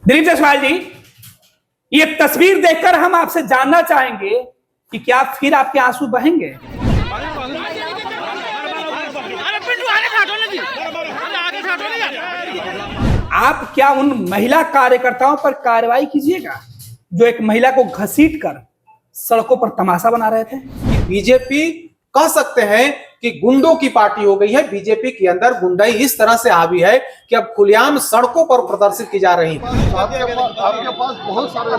दिलीप जायसवाल जी, ये तस्वीर देखकर हम आपसे जानना चाहेंगे कि क्या फिर आपके आंसू बहेंगे? आप क्या उन महिला कार्यकर्ताओं पर कार्रवाई कीजिएगा जो एक महिला को घसीट कर सड़कों पर तमाशा बना रहे थे? बीजेपी कह सकते हैं कि गुंडों की पार्टी हो गई है। बीजेपी के अंदर गुंडाई इस तरह से हावी है कि अब खुलेआम सड़कों पर प्रदर्शित की जा रही है। आपके पास बहुत सारे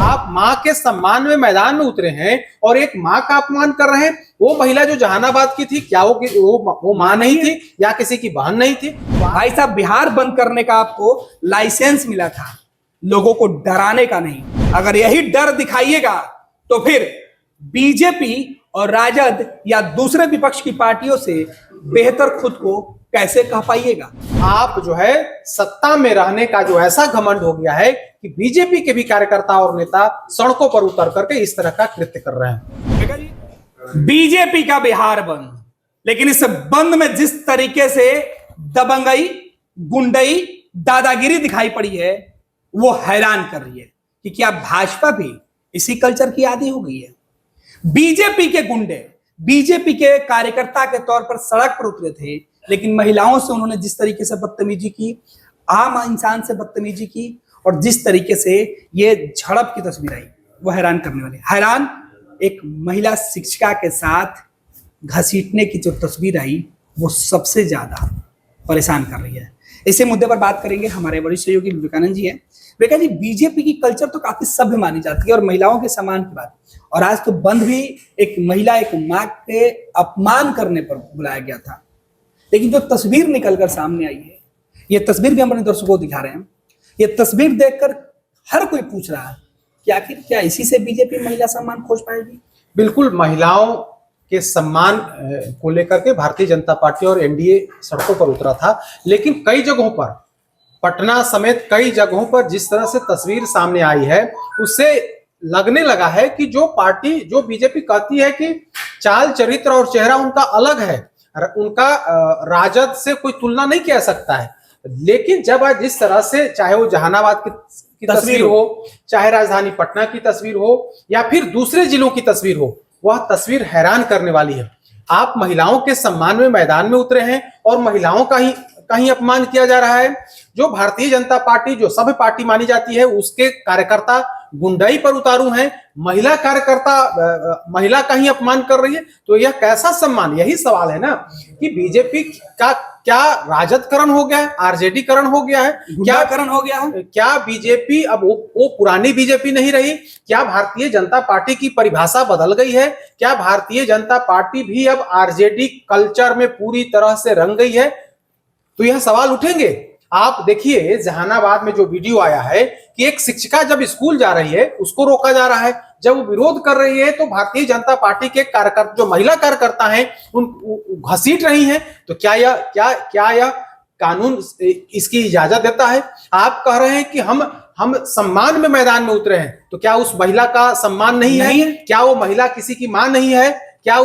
आप मां के सम्मान में मैदान में उतरे हैं और एक मां का अपमान कर रहे हैं। वो महिला जो जहानाबाद की थी, क्या वो मां नहीं थी या किसी की बहन नहीं थी? भाई साहब, बिहार बंद करने का आपको लाइसेंस मिला था, लोगों को डराने का नहीं। अगर यही डर दिखाइएगा तो फिर बीजेपी और राजद या दूसरे विपक्ष की पार्टियों से बेहतर खुद को कैसे कह पाइएगा? आप जो है सत्ता में रहने का जो ऐसा घमंड हो गया है कि बीजेपी के भी कार्यकर्ता और नेता सड़कों पर उतर करके इस तरह का कृत्य कर रहे हैं। बीजेपी का बिहार बंद, लेकिन इस बंद में जिस तरीके से दबंगई, गुंडई, दादागिरी दिखाई पड़ी है, वो हैरान कर रही है कि क्या भाजपा भी इसी कल्चर की आदी हो गई है? बीजेपी के गुंडे बीजेपी के कार्यकर्ता के तौर पर सड़क पर उतरे थे, लेकिन महिलाओं से उन्होंने जिस तरीके से बदतमीजी की, आम इंसान से बदतमीजी की, और जिस तरीके से ये झड़प की तस्वीर आई, वो हैरान करने वाली। हैरान एक महिला शिक्षिका के साथ घसीटने की जो तस्वीर आई, वो सबसे ज्यादा परेशान कर रही है। इसी मुद्दे पर बात करेंगे, हमारे वरिष्ठ सहयोगी विवेकानंद जी हैं। विवेकानंद जी, बीजेपी की कल्चर तो काफी सभ्य मानी जाती है और महिलाओं के सम्मान की बात, और आज तो बंद भी एक महिला, एक मां के अपमान करने पर बुलाया गया था। लेकिन जो तस्वीर निकलकर सामने आई है, ये तस्वीर भी हम अपने दर्शकों को दिखा रहे हैं। ये तस्वीर देखकर हर कोई पूछ रहा है कि आखिर क्या इसी से बीजेपी महिला सम्मान खोज पाएगी? बिल्कुल, महिलाओं के सम्मान को लेकर के भारतीय जनता पार्टी और एनडीए सड़कों पर उतरा था, लेकिन कई जगहों पर, पटना समेत कई जगहों पर जिस तरह से तस्वीर सामने आई है, उससे लगने लगा है कि जो पार्टी, जो बीजेपी कहती है कि चाल चरित्र और चेहरा उनका अलग है, उनका राजद से कोई तुलना नहीं किया सकता है, लेकिन जब आज जिस तरह से, चाहे वो जहानाबाद की तस्वीर हो, चाहे राजधानी पटना की तस्वीर हो, या फिर दूसरे जिलों की तस्वीर हो, वह तस्वीर हैरान करने वाली है। आप महिलाओं के सम्मान में मैदान में उतरे हैं और महिलाओं का ही कहीं अपमान किया जा रहा है। जो भारतीय जनता पार्टी, जो सभ्य पार्टी मानी जाती है, उसके कार्यकर्ता गुंडाई पर उतारू हैं, महिला कार्यकर्ता महिला का ही अपमान कर रही है, तो यह कैसा सम्मान? यही सवाल है ना कि बीजेपी का क्या राजदकरण हो गया है, आरजेडी करण हो गया है, क्या करण हो गया है? क्या बीजेपी अब वो पुरानी बीजेपी नहीं रही? क्या भारतीय जनता पार्टी की परिभाषा बदल गई है? क्या भारतीय जनता पार्टी भी अब आरजेडी कल्चर में पूरी तरह से रंग गई है? तो यह सवाल उठेंगे। आप देखिए, जहानाबाद में जो वीडियो आया है कि एक शिक्षिका जब स्कूल जा रही है, उसको रोका जा रहा है, जब वो विरोध कर रही है तो भारतीय जनता पार्टी के कार्यकर्ता, जो महिला कार्यकर्ता हैं, उन घसीट रही हैं। तो क्या यह कानून इसकी इजाजत देता है? आप कह रहे हैं कि हम सम्मान में मैदान में उतरे हैं, तो क्या उस महिला का सम्मान नहीं है? क्या वो महिला किसी की मां नहीं है? क्या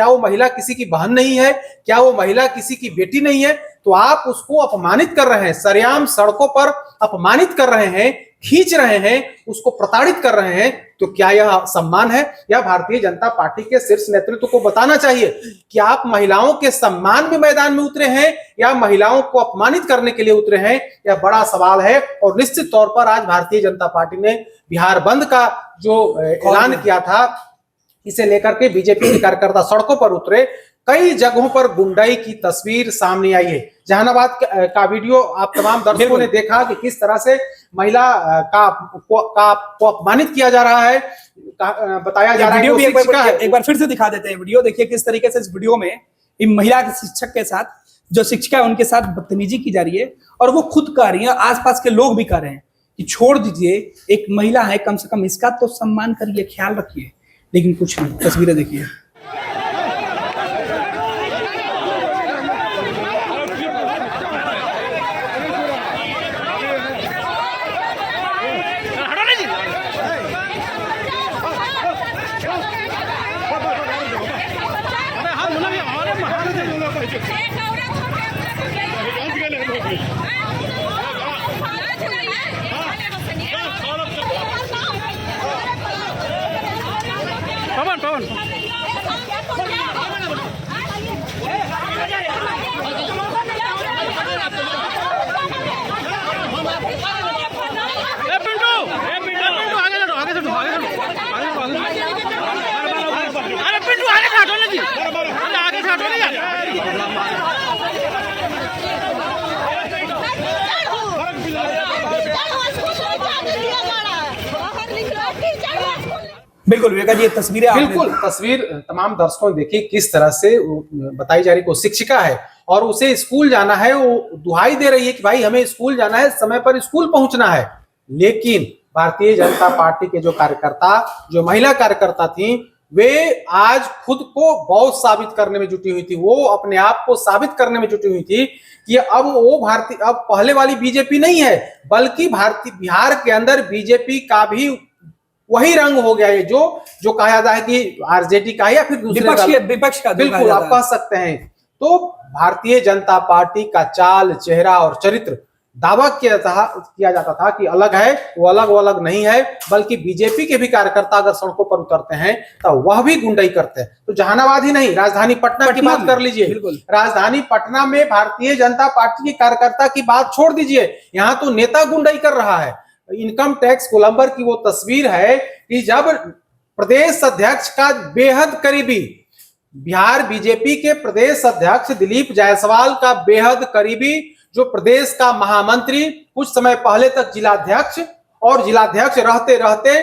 वो महिला किसी की बहन नहीं है? क्या वो महिला किसी की बेटी नहीं है? तो आप उसको अपमानित कर रहे हैं, सरेआम सड़कों पर अपमानित कर रहे हैं, खींच रहे हैं, उसको प्रताड़ित कर रहे हैं। तो क्या यह सम्मान है? या भारतीय जनता पार्टी के शीर्ष नेतृत्व को बताना चाहिए कि आप महिलाओं के सम्मान में मैदान में उतरे हैं या महिलाओं को अपमानित करने के लिए उतरे हैं? यह बड़ा सवाल है। और निश्चित तौर पर आज भारतीय जनता पार्टी ने बिहार बंद का जो ऐलान किया था, इसे लेकर के बीजेपी के कार्यकर्ता सड़कों पर उतरे। कई जगहों पर गुंडाई की तस्वीर सामने आई है। जहानाबाद का वीडियो आप तमाम दर्शकों ने देखा कि किस तरह से महिला को अपमानित किया जा रहा है, बताया जा रहा है। एक बार फिर से दिखा देते हैं वीडियो। देखिए किस तरीके से इस वीडियो में इन महिला के शिक्षक के साथ, जो शिक्षिका है, उनके साथ बदतमीजी की जा रही है, और वो खुद कह रही है, आसपास के लोग भी कह रहे हैं कि छोड़ दीजिए, एक महिला है, कम से कम इसका तो सम्मान करिए, ख्याल रखिए। लेकिन कुछ नहीं, तस्वीरें देखिए। पवन पवन पिंटू आगे चलो आगे चलो आगे चलो अरे पिंटू आगे से हटो ना जी अरे आगे से हटो ना यार बिल्कुल विवेका जी, ये तस्वीरें आपने बिल्कुल तस्वीर तमाम दर्शकों ने देखी किस तरह से बताई जा रही को शिक्षिका है और उसे स्कूल जाना है, वो दुहाई दे रही है कि भाई हमें स्कूल जाना है, समय पर स्कूल पहुंचना है। लेकिन भारतीय जनता पार्टी के जो कार्यकर्ता, जो महिला कार्यकर्ता थी, वे आज खुद को बहुत साबित करने में जुटी हुई थी, वो अपने आप को साबित करने में जुटी हुई थी कि अब वो भारतीय, अब पहले वाली बीजेपी नहीं है, बल्कि भारतीय बिहार के अंदर बीजेपी का भी वही रंग हो गया है जो कहा जाता है कि आरजेडी का या फिर दूसरे विपक्ष का, बिल्कुल आप कह सकते हैं। तो भारतीय जनता पार्टी का चाल, चेहरा और चरित्र दावा किया जाता था कि अलग है, वो अलग नहीं है, बल्कि बीजेपी के भी कार्यकर्ता अगर सड़कों पर उतरते हैं तो वह भी गुंडाई करते हैं। तो जहानाबाद ही नहीं, राजधानी पटना की बात कर लीजिए। राजधानी पटना में भारतीय जनता पार्टी के कार्यकर्ता की बात छोड़ दीजिए, यहाँ तो नेता गुंडाई कर रहा है। इनकम टैक्स गोलंबर की वो तस्वीर है कि जब प्रदेश अध्यक्ष का बेहद करीबी, बिहार बीजेपी के प्रदेश अध्यक्ष दिलीप जायसवाल का बेहद करीबी, जो प्रदेश का महामंत्री, कुछ समय पहले तक जिलाध्यक्ष, और जिलाध्यक्ष रहते रहते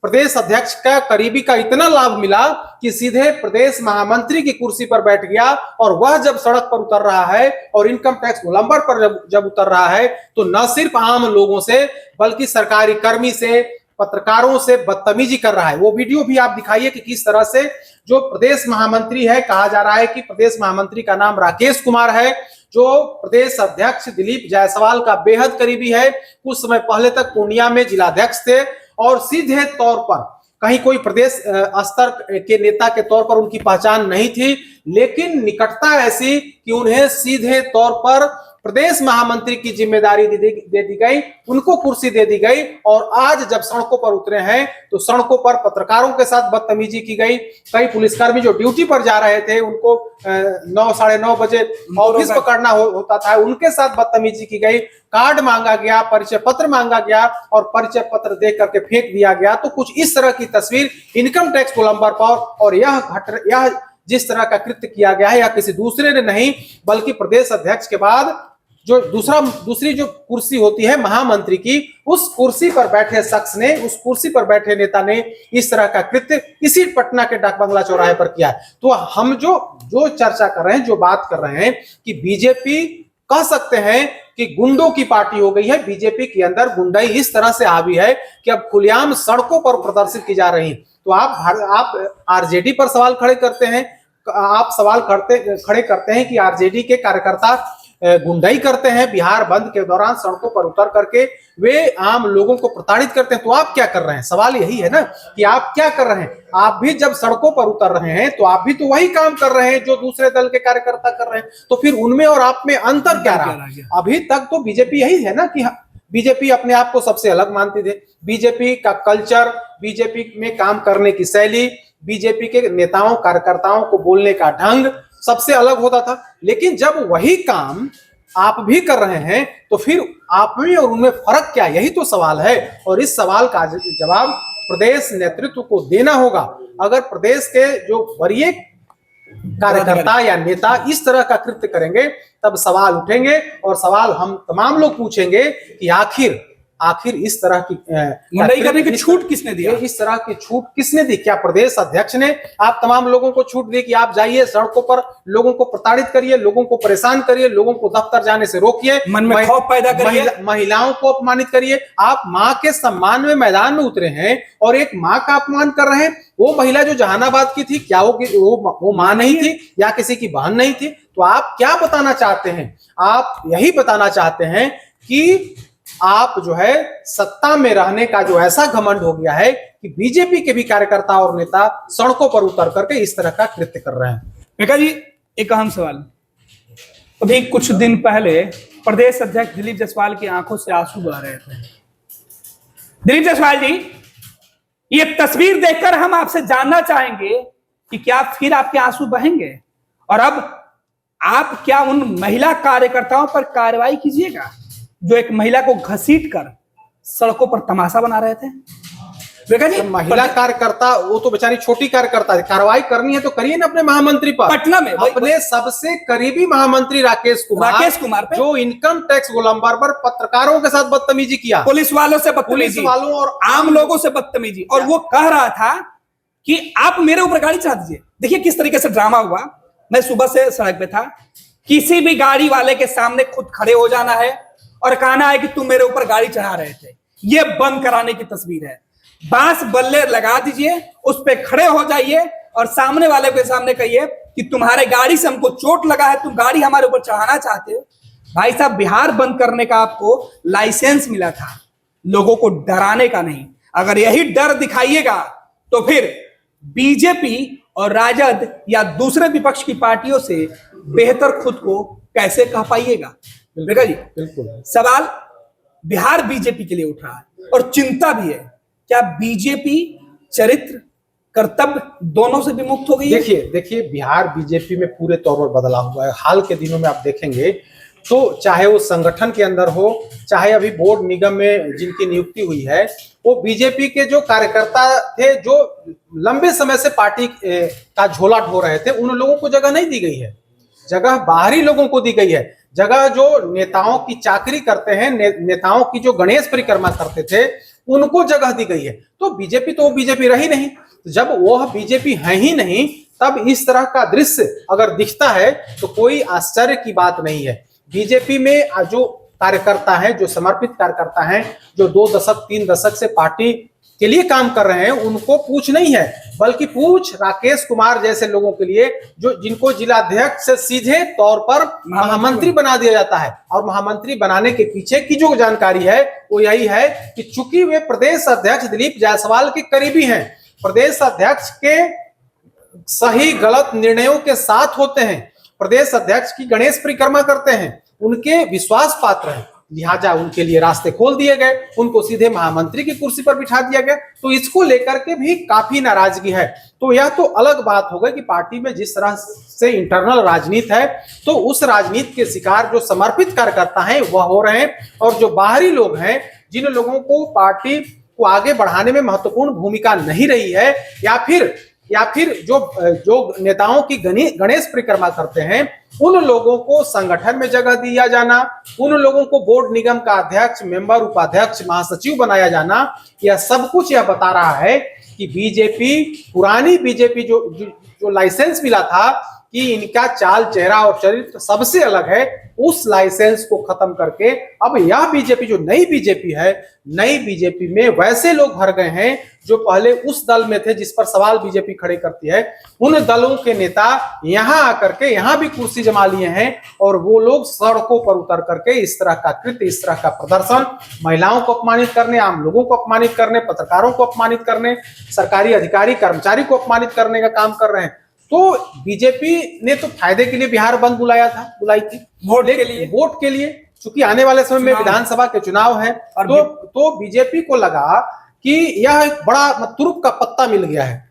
प्रदेश अध्यक्ष का करीबी का इतना लाभ मिला कि सीधे प्रदेश महामंत्री की कुर्सी पर बैठ गया। और वह जब सड़क पर उतर रहा है और इनकम टैक्स गोलंबर पर जब उतर रहा है तो न सिर्फ आम लोगों से बल्कि सरकारी कर्मी से, पत्रकारों से बदतमीजी कर रहा है। वो वीडियो भी आप दिखाइए कि किस तरह से जो प्रदेश महामंत्री है, कहा जा रहा है कि प्रदेश महामंत्री का नाम राकेश कुमार है, जो प्रदेश अध्यक्ष दिलीप जायसवाल का बेहद करीबी है, कुछ समय पहले तक पूर्णिया में जिलाध्यक्ष थे और सीधे तौर पर कहीं कोई प्रदेश स्तर के नेता के तौर पर उनकी पहचान नहीं थी, लेकिन निकटता ऐसी कि उन्हें सीधे तौर पर प्रदेश महामंत्री की जिम्मेदारी दे दी गई, उनको कुर्सी दे दी गई। और आज जब सड़कों पर उतरे हैं तो सड़कों पर पत्रकारों के साथ बदतमीजी की गई। कई पुलिसकर्मी जो ड्यूटी पर जा रहे थे, उनको 9 साढ़े 9 बजे ऑफिस पकड़ना होता था, उनके साथ बदतमीजी की गई। कार्ड मांगा गया, परिचय पत्र मांगा गया और परिचय पत्र दे करके फेंक दिया गया। तो कुछ इस तरह की तस्वीर इनकम टैक्स गोलंबर पर, और यह जिस तरह का कृत्य किया गया है, यह किसी दूसरे ने नहीं बल्कि प्रदेश अध्यक्ष के बाद जो दूसरी जो कुर्सी होती है महामंत्री की, उस कुर्सी पर बैठे शख्स ने, उस कुर्सी पर बैठे नेता ने इस तरह का कृत्य इसी पटना के डाक बंगला चौराहे पर किया है। तो हम जो चर्चा कर रहे हैं, जो बात कर रहे हैं कि बीजेपी कह सकते हैं कि गुंडों की पार्टी हो गई है। बीजेपी के अंदर गुंडाई इस तरह से हावी है कि अब खुलेआम सड़कों पर प्रदर्शित की जा रही है। तो आप आरजेडी पर सवाल खड़े करते हैं, आप सवाल खड़े करते हैं कि आरजेडी के कार्यकर्ता गुंडाई करते हैं, बिहार बंद के दौरान सड़कों पर उतर करके वे आम लोगों को प्रताड़ित करते हैं। तो आप क्या कर रहे हैं? सवाल यही है ना कि आप क्या कर रहे हैं। आप भी जब सड़कों पर उतर रहे हैं तो आप भी तो वही काम कर रहे हैं जो दूसरे दल के कार्यकर्ता कर रहे हैं। तो फिर उनमें और आप में अंतर क्या रहा? अभी तक तो बीजेपी यही है ना कि बीजेपी अपने आप को सबसे अलग मानती थी। बीजेपी का कल्चर, बीजेपी में काम करने की शैली, बीजेपी के नेताओं कार्यकर्ताओं को बोलने का ढंग सबसे अलग होता था। लेकिन जब वही काम आप भी कर रहे हैं तो फिर आप में और उनमें फर्क क्या? यही तो सवाल है। और इस सवाल का जवाब प्रदेश नेतृत्व को देना होगा। अगर प्रदेश के जो वरीय कार्यकर्ता या नेता इस तरह का कृत्य करेंगे तब सवाल उठेंगे, और सवाल हम तमाम लोग पूछेंगे कि आखिर इस तरह की गुंडाई करने की छूट किसने दिया? इस तरह की छूट किसने दी? क्या प्रदेश अध्यक्ष ने आप तमाम लोगों को छूट दी कि आप जाइए सड़कों पर, लोगों को प्रताड़ित करिए, लोगों को परेशान करिए, लोगों को दफ्तर जाने से रोकिए, मन में खौफ पैदा करिए, महिलाओं को अपमानित करिए? आप माँ के सम्मान में मैदान में उतरे हैं और एक माँ का अपमान कर रहे हैं। वो महिला जो जहानाबाद की थी, क्या वो माँ नहीं थी या किसी की बहन नहीं थी? तो आप क्या बताना चाहते हैं? आप यही बताना चाहते हैं कि आप जो है सत्ता में रहने का जो ऐसा घमंड हो गया है कि बीजेपी के भी कार्यकर्ता और नेता सड़कों पर उतर करके इस तरह का कृत्य कर रहे हैं। विवेका जी, एक अहम सवाल, अभी कुछ दिन पहले प्रदेश अध्यक्ष दिलीप जायसवाल की आंखों से आंसू बह रहे थे। दिलीप जायसवाल जी, ये तस्वीर देखकर हम आपसे जानना चाहेंगे कि क्या फिर आपके आंसू बहेंगे और अब आप क्या उन महिला कार्यकर्ताओं पर कार्रवाई कीजिएगा जो एक महिला को घसीट कर सड़कों पर तमाशा बना रहे थे? देखा जी, तो महिला कार्यकर्ता, वो तो बेचारी छोटी कार्यकर्ता है, कार्रवाई करनी है तो करिए ना अपने महामंत्री पर। पटना में अपने सबसे करीबी महामंत्री राकेश कुमार पे जो इनकम टैक्स गोलंबर पर पत्रकारों के साथ बदतमीजी किया, पुलिस वालों से पुलिस वालों और आम लोगों से बदतमीजी, और वो कह रहा था कि आप मेरे ऊपर गाड़ी चढ़ा दीजिए। देखिए किस तरीके से ड्रामा हुआ। मैं सुबह से सड़क पे था, किसी भी गाड़ी वाले के सामने खुद खड़े हो जाना है और कहना है कि तुम मेरे ऊपर गाड़ी चढ़ा रहे थे। ये बंद कराने की तस्वीर है। बांस बल्ले लगा दीजिए, उस पे खड़े हो जाइए और सामने वाले के सामने कहिए कि तुम्हारे गाड़ी से हमको चोट लगा है, तुम गाड़ी हमारे ऊपर चढ़ाना चाहते हो। भाई साहब, बिहार बंद करने का आपको लाइसेंस मिला था, लोगों को डराने का नहीं। अगर यही डर दिखाइएगा तो फिर बीजेपी और राजद या दूसरे विपक्ष की पार्टियों से बेहतर खुद को कैसे कह पाइएगा? देखा जी, बिल्कुल सवाल बिहार बीजेपी के लिए उठ रहा है और चिंता भी है। क्या बीजेपी चरित्र कर्तव्य दोनों से विमुक्त हो गई है? देखिए बिहार बीजेपी में पूरे तौर पर बदलाव हुआ है। हाल के दिनों में आप देखेंगे तो चाहे वो संगठन के अंदर हो, चाहे अभी बोर्ड निगम में जिनकी नियुक्ति हुई है, वो बीजेपी के जो कार्यकर्ता थे जो लंबे समय से पार्टी का झोला ढो रहे थे, उन लोगों को जगह नहीं दी गई है। जगह बाहरी लोगों को दी गई है। जगह जो नेताओं की चाकरी करते हैं, नेताओं की जो गणेश परिक्रमा करते थे, उनको जगह दी गई है। तो बीजेपी तो बीजेपी रही नहीं। जब वह बीजेपी है ही नहीं, तब इस तरह का दृश्य अगर दिखता है तो कोई आश्चर्य की बात नहीं है। बीजेपी में जो कार्यकर्ता हैं, जो समर्पित कार्यकर्ता हैं, जो 2 दशक 3 दशक से पार्टी के लिए काम कर रहे हैं, उनको पूछ नहीं है, बल्कि पूछ राकेश कुमार जैसे लोगों के लिए जो जिनको जिलाध्यक्ष से सीधे तौर पर महामंत्री बना दिया जाता है। और महामंत्री बनाने के पीछे की जो जानकारी है वो यही है कि चूंकि वे प्रदेश अध्यक्ष दिलीप जायसवाल के करीबी हैं, प्रदेश अध्यक्ष के सही गलत निर्णयों के साथ होते हैं, प्रदेश अध्यक्ष की गणेश परिक्रमा करते हैं, उनके विश्वास पात्र हैं, लिहाजा उनके लिए रास्ते खोल दिए गए, उनको सीधे महामंत्री की कुर्सी पर बिठा दिया गया। तो इसको लेकर के भी काफी नाराजगी है। तो यह तो अलग बात हो गई कि पार्टी में जिस तरह से इंटरनल राजनीति है, तो उस राजनीति के शिकार जो समर्पित कार्यकर्ता हैं वह हो रहे हैं, और जो बाहरी लोग हैं, जिन लोगों को पार्टी को आगे बढ़ाने में महत्वपूर्ण भूमिका नहीं रही है, या फिर जो नेताओं की गणेश परिक्रमा करते हैं, उन लोगों को संगठन में जगह दिया जाना, उन लोगों को बोर्ड निगम का अध्यक्ष, मेंबर, उपाध्यक्ष, महासचिव बनाया जाना, यह सब कुछ यह बता रहा है कि बीजेपी, पुरानी बीजेपी जो लाइसेंस मिला था कि इनका चाल चेहरा और चरित्र सबसे अलग है, उस लाइसेंस को खत्म करके अब यह बीजेपी जो नई बीजेपी है, नई बीजेपी में वैसे लोग भर गए हैं जो पहले उस दल में थे जिस पर सवाल बीजेपी खड़े करती है। उन दलों के नेता यहां आकर के यहां भी कुर्सी जमा लिए हैं, और वो लोग सड़कों पर उतर करके इस तरह का कृत्य, इस तरह का प्रदर्शन, महिलाओं को अपमानित करने, आम लोगों को अपमानित करने, पत्रकारों को अपमानित करने, सरकारी अधिकारी कर्मचारी को अपमानित करने का काम कर रहे हैं। तो बीजेपी ने तो फायदे के लिए बिहार बंद बुलाई थी, वोट के लिए, चूंकि आने वाले समय में विधानसभा के चुनाव है, तो बीजेपी को लगा कि यह एक बड़ा तुरुप का पत्ता मिल गया है।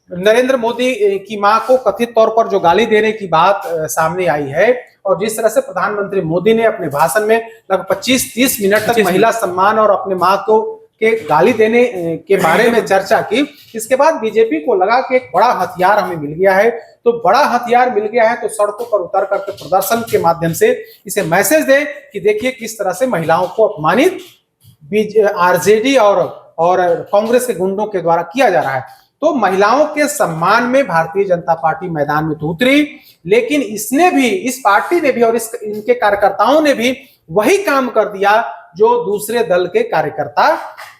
नरेंद्र मोदी की मां को कथित तौर पर जो गाली देने की बात सामने आई है, और जिस तरह से प्रधानमंत्री मोदी ने अपने भाषण में लगभग 25-30 मिनट तक महिला सम्मान और अपने मां को के गाली देने के बारे में चर्चा की, इसके बाद बीजेपी को लगा कि एक बड़ा हथियार हमें मिल गया है। तो बड़ा हथियार मिल गया है तो सड़कों पर उतर करके प्रदर्शन के माध्यम से इसे मैसेज दें कि देखिए किस तरह से महिलाओं को अपमानित आरजेडी और कांग्रेस के गुंडों के द्वारा किया जा रहा है। तो महिलाओं के सम्मान में भारतीय जनता पार्टी मैदान में तो उतरी, लेकिन इस पार्टी ने भी और इनके कार्यकर्ताओं ने भी वही काम कर दिया जो दूसरे दल के कार्यकर्ता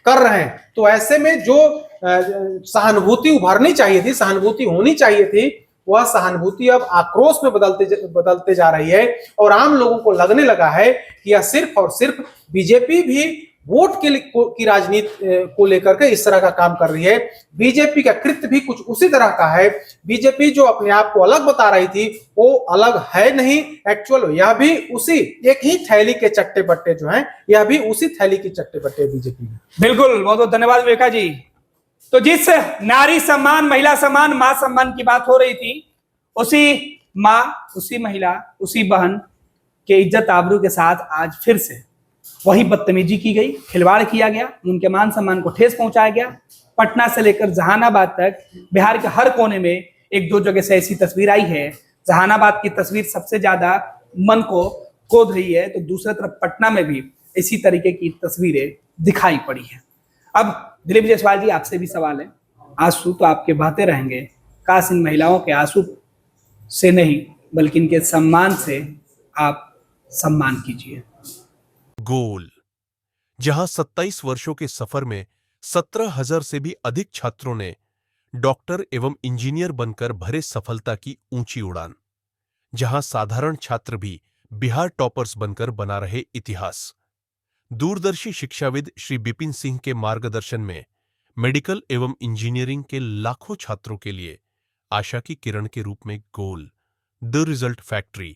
कर रहे हैं। तो ऐसे में जो सहानुभूति उभरनी चाहिए थी, सहानुभूति होनी चाहिए थी, वह सहानुभूति अब आक्रोश में बदलते जा रही है, और आम लोगों को लगने लगा है कि यह सिर्फ और सिर्फ बीजेपी भी वोट की राजनीति को लेकर के इस तरह का काम कर रही है। बीजेपी का कृत्य भी कुछ उसी तरह का है। बीजेपी जो अपने आप को अलग बता रही थी वो अलग है नहीं, एक्चुअल यह भी उसी एक ही थैली के चट्टे बट्टे जो हैं, यह भी उसी थैली के चट्टे बट्टे बीजेपी में। बिल्कुल, बहुत बहुत धन्यवाद विवेका जी। तो जिस नारी सम्मान, महिला सम्मान, मां सम्मान की बात हो रही थी, उसी मां, उसी महिला, उसी बहन के इज्जत आबरू के साथ आज फिर से वही बदतमीजी की गई, खिलवाड़ किया गया, उनके मान सम्मान को ठेस पहुंचाया गया। पटना से लेकर जहानाबाद तक बिहार के हर कोने में एक दो जगह से ऐसी तस्वीर आई है। जहानाबाद की तस्वीर सबसे ज्यादा मन को कोद रही है, तो दूसरी तरफ पटना में भी इसी तरीके की तस्वीरें दिखाई पड़ी है। अब दिलीप जायसवाल जी, आपसे भी सवाल है। आंसू तो आपके बहते रहेंगे, काश इन महिलाओं के आंसू से नहीं बल्कि इनके सम्मान से आप सम्मान कीजिए। गोल, जहां 27 वर्षों के सफर में 17,000 से भी अधिक छात्रों ने डॉक्टर एवं इंजीनियर बनकर भरे सफलता की ऊंची उड़ान, जहां साधारण छात्र भी बिहार टॉपर्स बनकर बना रहे इतिहास। दूरदर्शी शिक्षाविद श्री बिपिन सिंह के मार्गदर्शन में मेडिकल एवं इंजीनियरिंग के लाखों छात्रों के लिए आशा की किरण के रूप में गोल, द रिजल्ट फैक्ट्री।